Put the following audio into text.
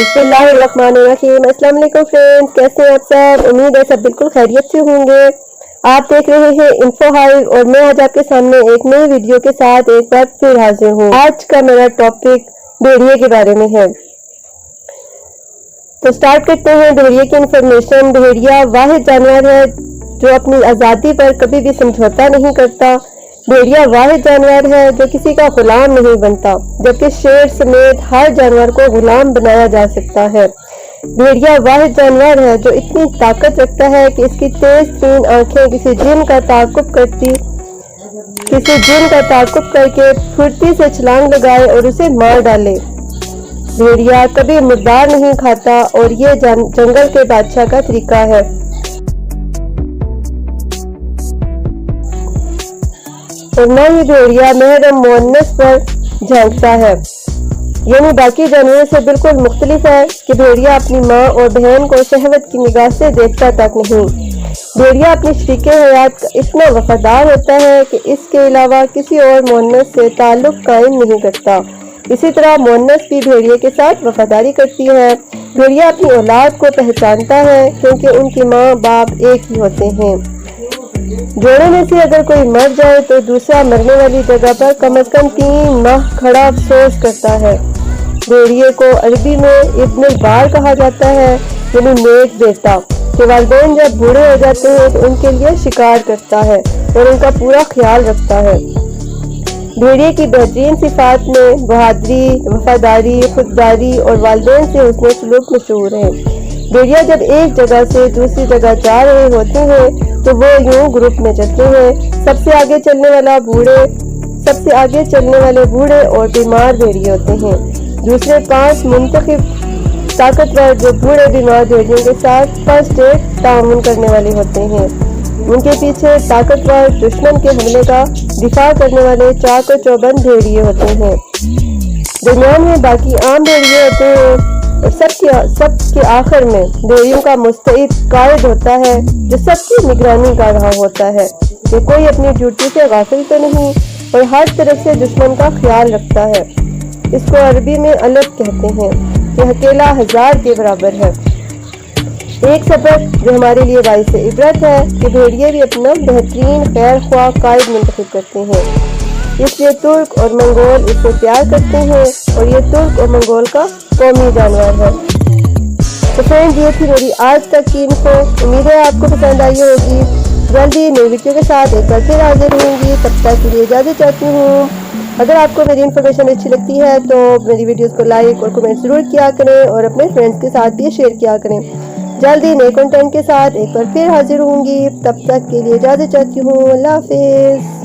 बिस्मिल्लाहिर्रहमानिर्रहीम। अस्सलाम वालेकुम फ्रेंड्स, कैसे हैं आप सब? उम्मीद है सब बिल्कुल खैरियत से होंगे। आप देख रहे हैं इन्फो हाइव और मैं आज आपके सामने एक नई वीडियो के साथ एक बार फिर हाजिर हूँ। आज का मेरा टॉपिक भेड़िए के बारे में है। तो स्टार्ट करते हैं भेड़िए की इंफॉर्मेशन। भेड़िया वाहिद जानवर है जो अपनी आज़ादी पर कभी भी समझौता नहीं करता। भेड़िया वाहिद जानवर है जो किसी का गुलाम नहीं बनता, जबकि शेर समेत हर जानवर को गुलाम बनाया जा सकता है। भेड़िया वाहिद जानवर है जो इतनी ताकत रखता है कि इसकी तेज तीन आंखें किसी जिन का ताकुब करके फुर्ती से छलांग लगाए और उसे मार डाले। भेड़िया कभी मुर्दार नहीं खाता और ये जंगल के बादशाह का तरीका है। और न ही भेड़िया महरम मुअन्नस पर झांकता है, यानी बाकी जानवरों से बिल्कुल मुख्तलिफ है कि भेड़िया अपनी माँ और बहन को शहवत की निगाह से देखता तक नहीं। भेड़िया अपनी शरीके हयात का इतना वफादार होता है कि इसके अलावा किसी और मुअन्नस से ताल्लुक कायम नहीं करता। इसी तरह मुअन्नस भी भेड़िए के साथ वफादारी करती है। भेड़िया अपनी औलाद को पहचानता है क्योंकि उनकी माँ बाप एक ही होते हैं। जोड़े में से अगर कोई मर जाए तो दूसरा मरने वाली जगह पर कम से कम 3 माह खड़ा अफसोस करता है। भेड़िए को अरबी में इब्नुल बार कहा जाता है, यानी नेक बेटा, कि वालिदैन जब बूढ़े हो जाते हैं तो उनके लिए शिकार करता है और उनका पूरा ख्याल रखता है। भेड़िए की बेहतरीन सिफात में बहादुरी, वफादारी, खुददारी और वालिदैन से हुस्न सलूक मशहूर है। भेड़िया जब एक जगह से दूसरी जगह जा रहे होते हैं तो वो यूं ग्रुप में चलते हैं। सबसे आगे चलने वाले बूढ़े और बीमार भेड़िए होते हैं। दूसरे 5 मुंतखब ताकतवर जो बूढ़े बीमार भेड़ियों के साथ फर्स्ट एड ताउन करने वाले होते हैं। उनके पीछे ताकतवर दुश्मन के हमले का दिफा करने वाले चाक और चौबंद भेड़िए होते हैं। दरमियान में बाकी आम भेड़िए होते हैं और सबके आखिर में भेड़ियों का मुस्तैद कायद होता है जो सबकी निगरानी कर रहा होता है कि कोई अपनी ड्यूटी से गाफिल तो नहीं और हर तरफ से दुश्मन का ख्याल रखता है। इसको अरबी में अलग कहते हैं कि अकेला 1000 के बराबर है। एक सबक जो हमारे लिए बाइस इबरत है कि भेड़िए भी अपना बेहतरीन खैर ख्वाह कायद मुंतखब करते हैं, इसलिए तुर्क और मंगोल इससे प्यार करते हैं और ये तुर्क और मंगोल का कौमी जानवर है। तो फ्रेंड्स, ये थी मेरी आज तक की इन्फो। उम्मीद है आपको पसंद आई होगी। जल्दी नई वीडियो के साथ एक बार फिर हाजिर होंगी। तब तक के लिए इजाज़त चाहती हूँ। अगर आपको मेरी इन्फॉर्मेशन अच्छी लगती है तो मेरी वीडियोस को लाइक और कमेंट ज़रूर किया करें और अपने फ्रेंड्स के साथ भी शेयर किया करें। जल्दी नए कंटेंट के साथ एक बार फिर हाजिर होंगी। तब तक के लिए इजाज़त चाहती हूँ। अल्लाह हाफिज़।